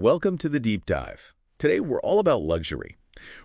Welcome to the Deep Dive. Today we're all about luxury,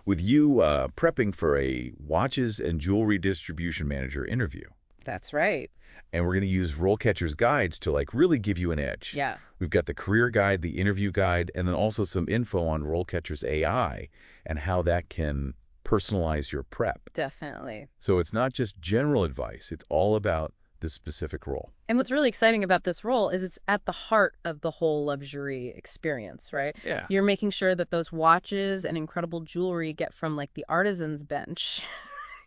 with you prepping for a watches and jewelry distribution manager interview. That's right. And we're going to use RoleCatcher's guides to really give you an edge. Yeah. We've got the career guide, the interview guide, and then also some info on RoleCatcher's AI and how that can personalize your prep. Definitely. So it's not just general advice, it's all about this specific role. And what's really exciting about this role is it's at the heart of the whole luxury experience, right? Yeah. You're making sure that those watches and incredible jewelry get from like the artisan's bench,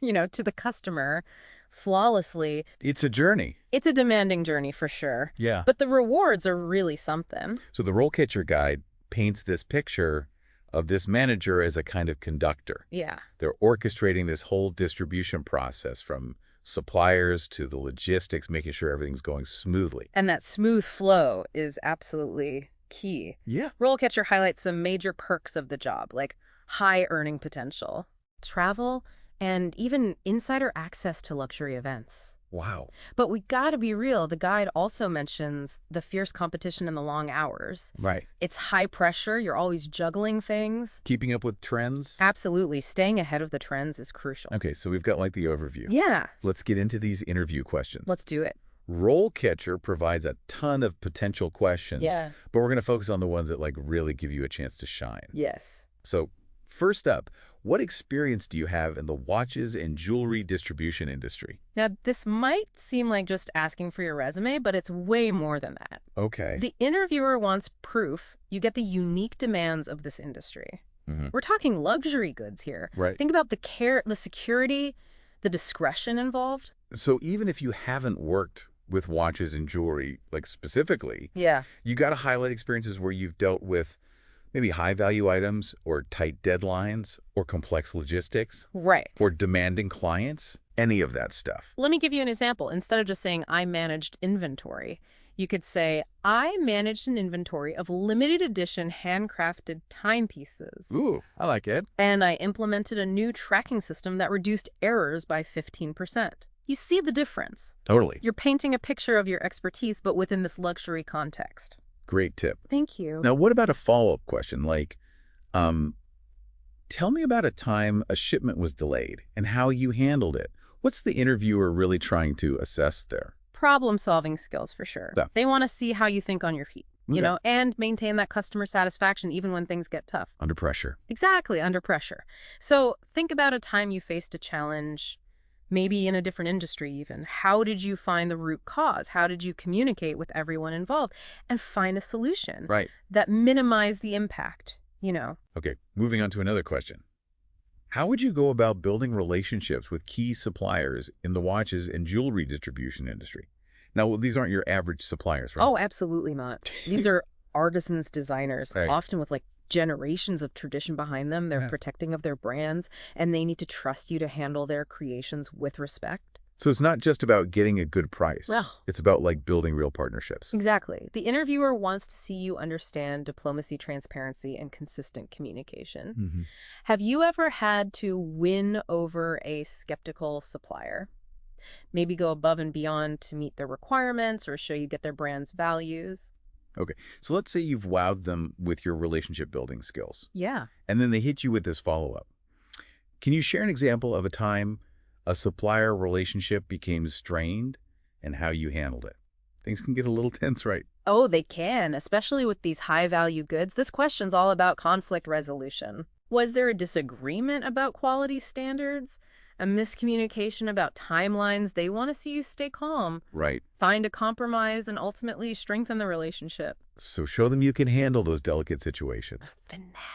to the customer flawlessly. It's a journey. It's a demanding journey for sure. Yeah. But the rewards are really something. So the RoleCatcher guide paints this picture of this manager as a kind of conductor. Yeah. They're orchestrating this whole distribution process from suppliers to the logistics, making sure everything's going smoothly. And that smooth flow is absolutely key. Yeah. RoleCatcher highlights some major perks of the job, like high earning potential, travel, and even insider access to luxury events. Wow. But we gotta be real, the guide also mentions the fierce competition and the long hours. Right. It's high pressure, you're always juggling things. Keeping up with trends. Absolutely, staying ahead of the trends is crucial. Okay, so we've got the overview. Yeah. Let's get into these interview questions. Let's do it. RoleCatcher provides a ton of potential questions. Yeah. But we're going to focus on the ones that really give you a chance to shine. Yes. So first up, what experience do you have in the watches and jewelry distribution industry? Now, this might seem like just asking for your resume, but it's way more than that. Okay. The interviewer wants proof you get the unique demands of this industry. We're talking luxury goods here. Right. Think about the care, the security, the discretion involved. So even if you haven't worked with watches and jewelry, specifically, Yeah. you got to highlight experiences where you've dealt with maybe high-value items or tight deadlines or complex logistics. Right. Or demanding clients, any of that stuff. Let me give you an example. Instead of just saying, I managed inventory, you could say, I managed an inventory of limited edition handcrafted timepieces. Ooh, I like it. And I implemented a new tracking system that reduced errors by 15%. You see the difference. Totally. You're painting a picture of your expertise, but within this luxury context. Great tip. Thank you. Now, what about a follow-up question tell me about a time a shipment was delayed and how you handled it. What's the interviewer really trying to assess there? Problem-solving skills, for sure. Yeah. They want to see how you think on your feet, and maintain that customer satisfaction even when things get tough. Under pressure. Exactly, under pressure. So think about a time you faced a challenge, maybe in a different industry even. How did you find the root cause? How did you communicate with everyone involved and find a solution that minimized the impact, Okay, moving on to another question. How would you go about building relationships with key suppliers in the watches and jewelry distribution industry? Now, these aren't your average suppliers, right? Oh, absolutely not. These are artisans, designers, often with generations of tradition behind them. They're protecting of their brands, and they need to trust you to handle their creations with respect. So it's not just about getting a good price. Well, it's about building real partnerships. Exactly. The interviewer wants to see you understand diplomacy, transparency, and consistent communication. Have you ever had to win over a skeptical supplier? Maybe go above and beyond to meet their requirements or show you get their brand's values? Okay, so let's say you've wowed them with your relationship building skills. Yeah. And then they hit you with this follow-up. Can you share an example of a time a supplier relationship became strained and how you handled it? Things can get a little tense, right? Oh, they can, especially with these high-value goods. This question's all about conflict resolution. Was there a disagreement about quality standards? A miscommunication about timelines? They want to see you stay calm. Right. Find a compromise and ultimately strengthen the relationship. So show them you can handle those delicate situations. Finesse.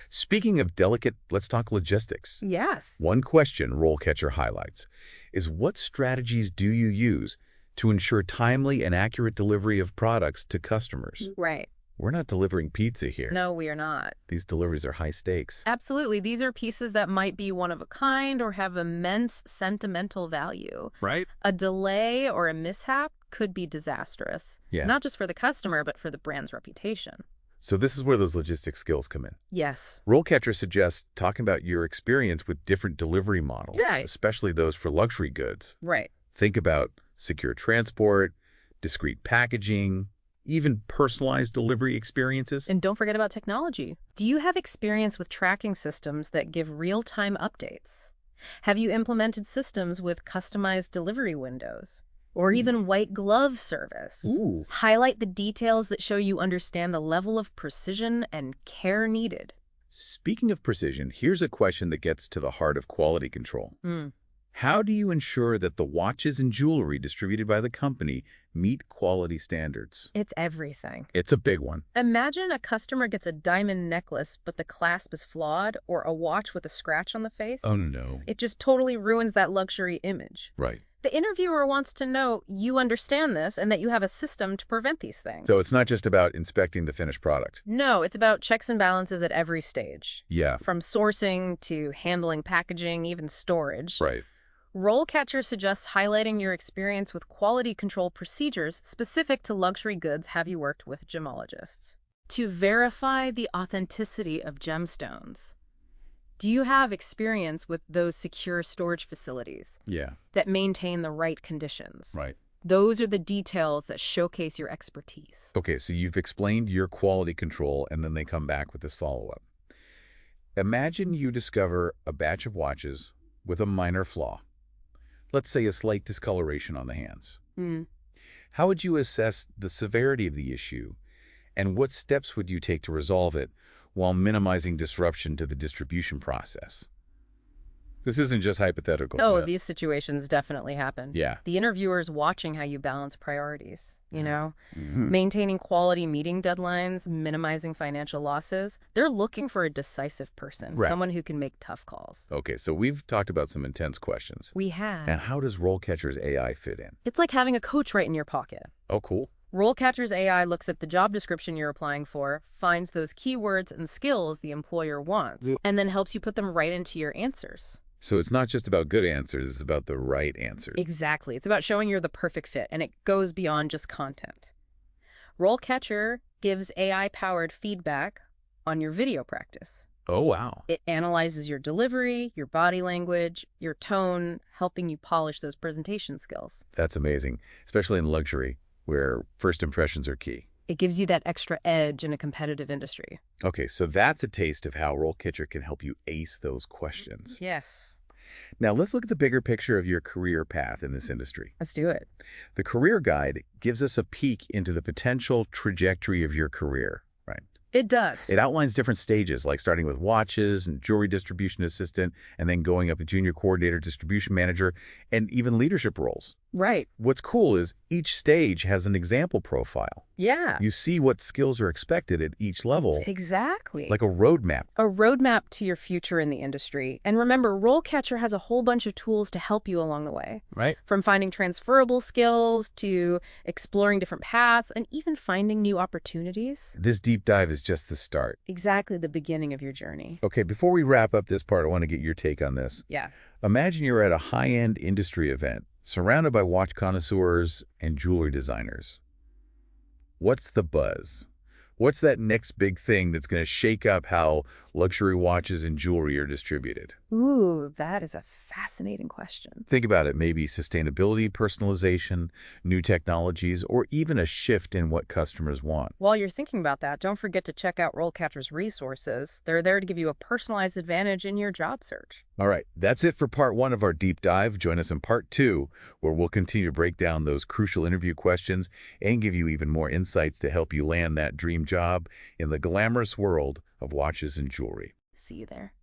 Speaking of delicate, let's talk logistics. Yes. One question RoleCatcher highlights is, what strategies do you use to ensure timely and accurate delivery of products to customers? Right. We're not delivering pizza here. No, we are not. These deliveries are high stakes. Absolutely. These are pieces that might be one of a kind or have immense sentimental value. Right. A delay or a mishap could be disastrous. Yeah. Not just for the customer, but for the brand's reputation. So this is where those logistics skills come in. Yes. RoleCatcher suggests talking about your experience with different delivery models, especially those for luxury goods. Right. Think about secure transport, discreet packaging, even personalized delivery experiences. And don't forget about technology. Do you have experience with tracking systems that give real-time updates? Have you implemented systems with customized delivery windows? Or even white glove service? Ooh. Highlight the details that show you understand the level of precision and care needed. Speaking of precision, here's a question that gets to the heart of quality control. Hmm. How do you ensure that the watches and jewelry distributed by the company meet quality standards? It's everything. It's a big one. Imagine a customer gets a diamond necklace, but the clasp is flawed, or a watch with a scratch on the face. Oh, no. It just totally ruins that luxury image. Right. The interviewer wants to know you understand this and that you have a system to prevent these things. So it's not just about inspecting the finished product. No, it's about checks and balances at every stage. Yeah. From sourcing to handling packaging, even storage. Right. RoleCatcher suggests highlighting your experience with quality control procedures specific to luxury goods. Have you worked with gemologists to verify the authenticity of gemstones? Do you have experience with those secure storage facilities Yeah. that maintain the right conditions? Right. Those are the details that showcase your expertise. Okay, so you've explained your quality control, and then they come back with this follow-up. Imagine you discover a batch of watches with a minor flaw. Let's say a slight discoloration on the hands. How would you assess the severity of the issue, and what steps would you take to resolve it while minimizing disruption to the distribution process? This isn't just hypothetical. Oh, Yeah. these situations definitely happen. Yeah. The interviewer's watching how you balance priorities, maintaining quality meeting deadlines, minimizing financial losses. They're looking for a decisive person, Right. someone who can make tough calls. Okay, so we've talked about some intense questions. We have. And how does RoleCatcher's AI fit in? It's like having a coach right in your pocket. Oh, cool. RoleCatcher's AI looks at the job description you're applying for, finds those keywords and skills the employer wants, and then helps you put them right into your answers. So it's not just about good answers, it's about the right answers. Exactly. It's about showing you're the perfect fit, and it goes beyond just content. RoleCatcher gives AI-powered feedback on your video practice. Oh, wow. It analyzes your delivery, your body language, your tone, helping you polish those presentation skills. That's amazing, especially in luxury, where first impressions are key. It gives you that extra edge in a competitive industry. Okay, so that's a taste of how RoleCatcher can help you ace those questions. Yes. Now let's look at the bigger picture of your career path in this industry. Let's do it. The Career Guide gives us a peek into the potential trajectory of your career, right? It does. It outlines different stages, like starting with watches and jewelry distribution assistant, and then going up to junior coordinator, distribution manager, and even leadership roles. Right. What's cool is each stage has an example profile. Yeah. You see what skills are expected at each level, Exactly. like a roadmap. A roadmap to your future in the industry. And remember, RoleCatcher has a whole bunch of tools to help you along the way. Right. From finding transferable skills to exploring different paths and even finding new opportunities. This deep dive is just the start. Exactly the beginning of your journey. Okay, before we wrap up this part, I want to get your take on this. Yeah. Imagine you're at a high-end industry event, surrounded by watch connoisseurs and jewelry designers. What's the buzz? What's that next big thing that's going to shake up how luxury watches and jewelry are distributed? Ooh, that is a fascinating question. Think about it, maybe sustainability, personalization, new technologies, or even a shift in what customers want. While you're thinking about that, don't forget to check out RoleCatcher's resources. They're there to give you a personalized advantage in your job search. All right, that's it for part 1 of our deep dive. Join us in part 2, where we'll continue to break down those crucial interview questions and give you even more insights to help you land that dream job in the glamorous world of watches and jewelry. See you there.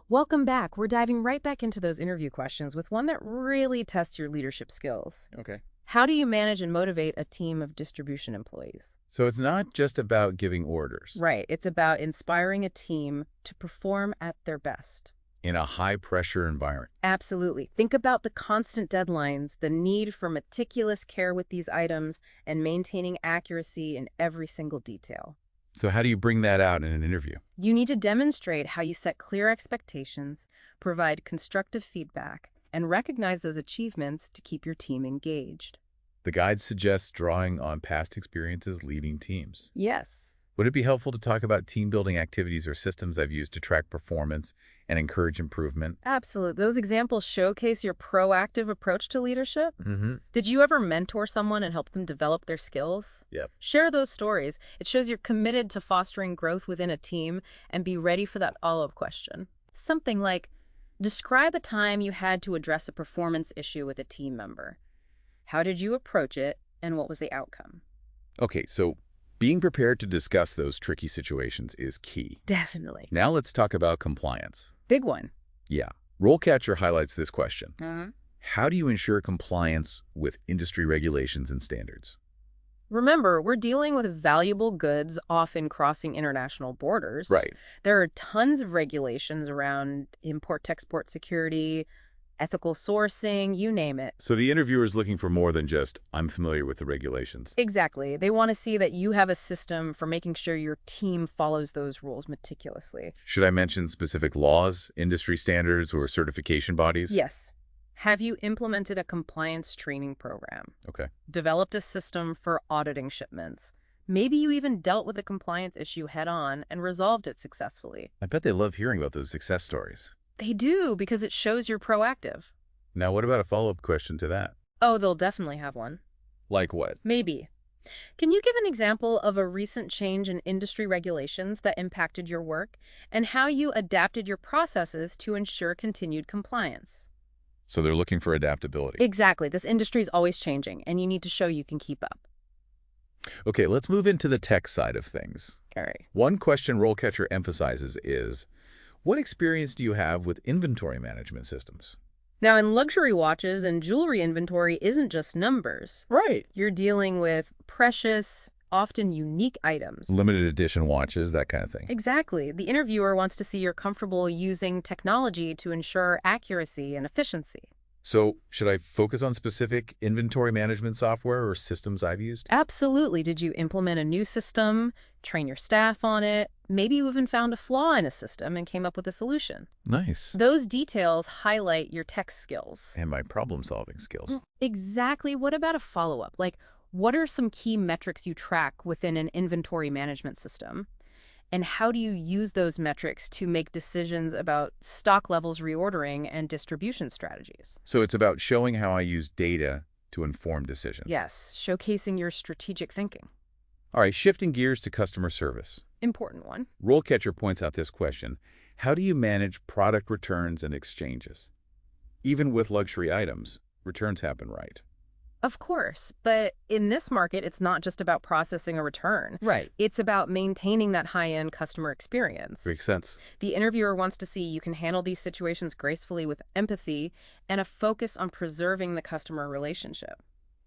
Welcome back. We're diving right back into those interview questions with one that really tests your leadership skills. Okay. How do you manage and motivate a team of distribution employees? So it's not just about giving orders. Right. It's about inspiring a team to perform at their best. In a high-pressure environment. Absolutely. Think about the constant deadlines, the need for meticulous care with these items, and maintaining accuracy in every single detail. So how do you bring that out in an interview? You need to demonstrate how you set clear expectations, provide constructive feedback, and recognize those achievements to keep your team engaged. The guide suggests drawing on past experiences leading teams. Yes. Would it be helpful to talk about team-building activities or systems I've used to track performance and encourage improvement? Absolutely. Those examples showcase your proactive approach to leadership. Mm-hmm. Did you ever mentor someone and help them develop their skills? Yep. Share those stories. It shows you're committed to fostering growth within a team, and be ready for that follow-up question. Something like, describe a time you had to address a performance issue with a team member. How did you approach it, and what was the outcome? Okay, so being prepared to discuss those tricky situations is key. Definitely. Now let's talk about compliance. Big one. Yeah. RoleCatcher highlights this question. Uh-huh. How do you ensure compliance with industry regulations and standards? Remember, we're dealing with valuable goods, often crossing international borders. Right. There are tons of regulations around import-export security, ethical sourcing, you name it. So the interviewer is looking for more than just, I'm familiar with the regulations. Exactly. They want to see that you have a system for making sure your team follows those rules meticulously. Should I mention specific laws, industry standards, or certification bodies? Yes. Have you implemented a compliance training program? Okay. Developed a system for auditing shipments? Maybe you even dealt with a compliance issue head-on and resolved it successfully. I bet they love hearing about those success stories. They do, because it shows you're proactive. Now, what about a follow-up question to that? Oh, they'll definitely have one. Like what? Maybe. Can you give an example of a recent change in industry regulations that impacted your work, and how you adapted your processes to ensure continued compliance? So they're looking for adaptability. Exactly. This industry is always changing, and you need to show you can keep up. Okay, let's move into the tech side of things. All right. One question RoleCatcher emphasizes is, what experience do you have with inventory management systems? Now, in luxury watches and jewelry, inventory isn't just numbers. Right. You're dealing with precious, often unique items. Limited edition watches, that kind of thing. Exactly. The interviewer wants to see you're comfortable using technology to ensure accuracy and efficiency. So should I focus on specific inventory management software or systems I've used? Absolutely. Did you implement a new system, train your staff on it? Maybe you even found a flaw in a system and came up with a solution. Nice. Those details highlight your tech skills. And my problem-solving skills. Exactly. What about a follow-up? Like, what are some key metrics you track within an inventory management system? And how do you use those metrics to make decisions about stock levels, reordering, and distribution strategies? So it's about showing how I use data to inform decisions. Yes, showcasing your strategic thinking. All right, shifting gears to customer service. Important one. RoleCatcher points out this question. How do you manage product returns and exchanges? Even with luxury items, returns happen right. Of course, but in this market, it's not just about processing a return. Right. It's about maintaining that high-end customer experience. Makes sense. The interviewer wants to see you can handle these situations gracefully with empathy and a focus on preserving the customer relationship.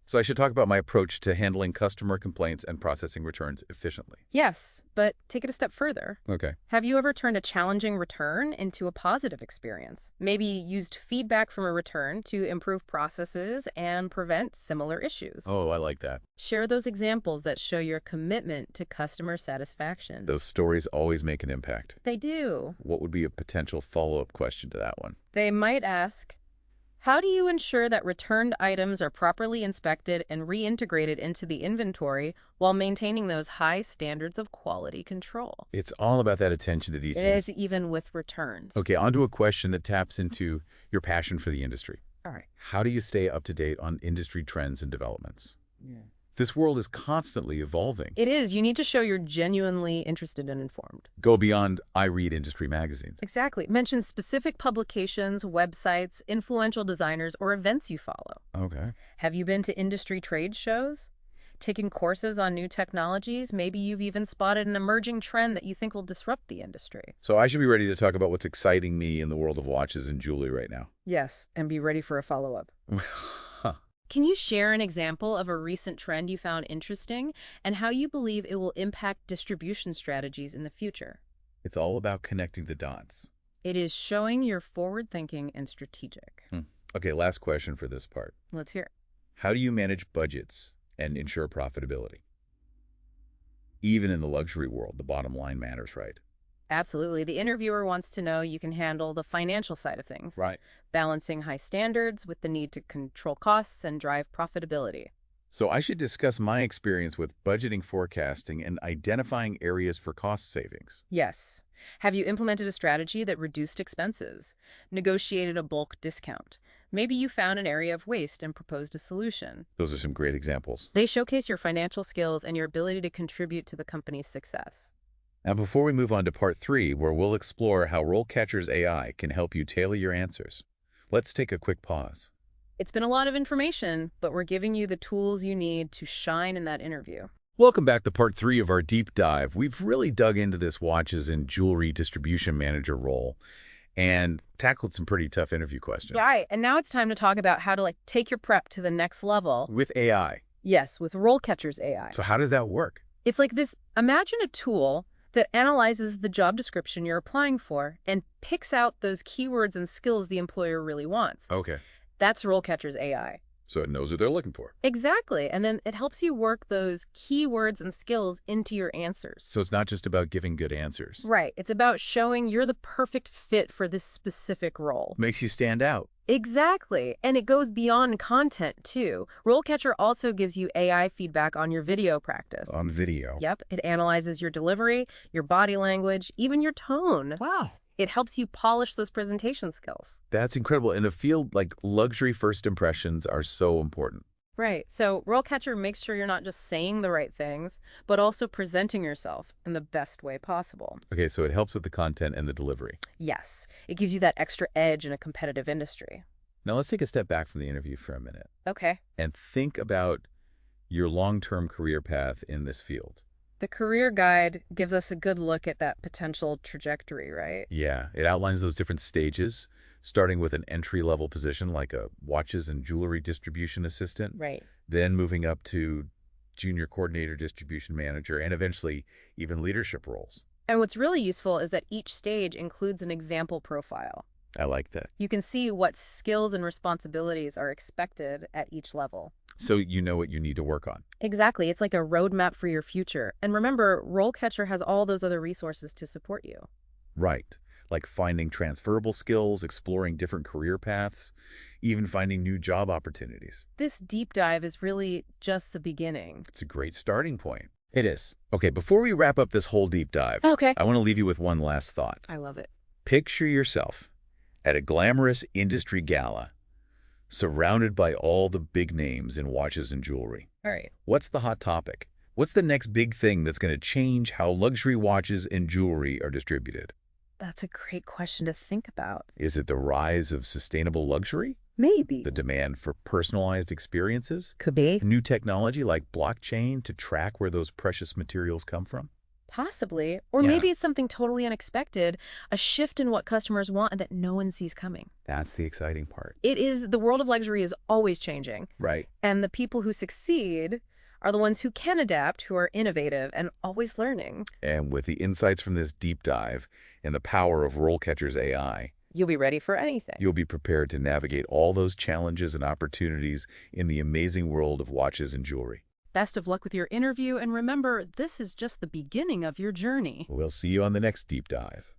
So I should talk about my approach to handling customer complaints and processing returns efficiently. Yes, but take it a step further. Okay. Have you ever turned a challenging return into a positive experience? Maybe used feedback from a return to improve processes and prevent similar issues. Oh, I like that. Share those examples that show your commitment to customer satisfaction. Those stories always make an impact. They do. What would be a potential follow-up question to that one? They might ask, how do you ensure that returned items are properly inspected and reintegrated into the inventory while maintaining those high standards of quality control? It's all about that attention to It detail. is, even with returns. Okay, on to a question that taps into your passion for the industry. All right. How do you stay up to date on industry trends and developments? Yeah. This world is constantly evolving. It is. You need to show you're genuinely interested and informed. Go beyond, I read industry magazines. Exactly. Mention specific publications, websites, influential designers, or events you follow. Okay. Have you been to industry trade shows? Taken courses on new technologies? Maybe you've even spotted an emerging trend that you think will disrupt the industry. So I should be ready to talk about what's exciting me in the world of watches and jewelry right now. Yes, and be ready for a follow-up. Can you share an example of a recent trend you found interesting and how you believe it will impact distribution strategies in the future? It's all about connecting the dots. It is showing you're forward-thinking and strategic. Okay, last question for this part. Let's hear it. How do you manage budgets and ensure profitability? Even in the luxury world, the bottom line matters, right? Absolutely. The interviewer wants to know you can handle the financial side of things, Right. balancing high standards with the need to control costs and drive profitability. So I should discuss my experience with budgeting forecasting and identifying areas for cost savings. Yes. Have you implemented a strategy that reduced expenses, negotiated a bulk discount? Maybe you found an area of waste and proposed a solution. Those are some great examples. They showcase your financial skills and your ability to contribute to the company's success. Now, before we move on to part 3, where we'll explore how RoleCatcher's AI can help you tailor your answers, let's take a quick pause. It's been a lot of information, but we're giving you the tools you need to shine in that interview. Welcome back to part 3 of our deep dive. We've really dug into this watches and jewelry distribution manager role and tackled some pretty tough interview questions. Right, and now it's time to talk about how to take your prep to the next level. With AI. Yes, with RoleCatcher's AI. So how does that work? It's like this, imagine a tool that analyzes the job description you're applying for and picks out those keywords and skills the employer really wants. Okay. That's RoleCatcher's AI. So it knows what they're looking for. Exactly. And then it helps you work those keywords and skills into your answers. So it's not just about giving good answers. Right. It's about showing you're the perfect fit for this specific role. Makes you stand out. Exactly. And it goes beyond content, too. RoleCatcher also gives you AI feedback on your video practice. On video. Yep. It analyzes your delivery, your body language, even your tone. Wow. It helps you polish those presentation skills. That's incredible. In a field like luxury, first impressions are so important. Right. So RoleCatcher makes sure you're not just saying the right things, but also presenting yourself in the best way possible. Okay, so it helps with the content and the delivery. Yes. It gives you that extra edge in a competitive industry. Now let's take a step back from the interview for a minute Okay. and think about your long-term career path in this field. The career guide gives us a good look at that potential trajectory, right? Yeah, it outlines those different stages, starting with an entry-level position like a watches and jewelry distribution assistant, Right. then moving up to junior coordinator, distribution manager, and eventually even leadership roles. And what's really useful is that each stage includes an example profile. I like that. You can see what skills and responsibilities are expected at each level. So you know what you need to work on. Exactly. It's like a roadmap for your future. And remember, RoleCatcher has all those other resources to support you. Right. Like finding transferable skills, exploring different career paths, even finding new job opportunities. This deep dive is really just the beginning. It's a great starting point. It is. Okay, before we wrap up this whole deep dive, Okay. I want to leave you with one last thought. I love it. Picture yourself at a glamorous industry gala, surrounded by all the big names in watches and jewelry. All right. What's the hot topic? What's the next big thing that's going to change how luxury watches and jewelry are distributed? That's a great question to think about. Is it the rise of sustainable luxury? Maybe. The demand for personalized experiences? Could be. New technology like blockchain to track where those precious materials come from? Possibly. Or Yeah. maybe it's something totally unexpected, a shift in what customers want that no one sees coming. That's the exciting part. The world of luxury is always changing. Right. And the people who succeed are the ones who can adapt, who are innovative and always learning. And with the insights from this deep dive and the power of RoleCatcher's AI, You'll be ready for anything. you'll be prepared to navigate all those challenges and opportunities in the amazing world of watches and jewelry. Best of luck with your interview, and remember, this is just the beginning of your journey. We'll see you on the next deep dive.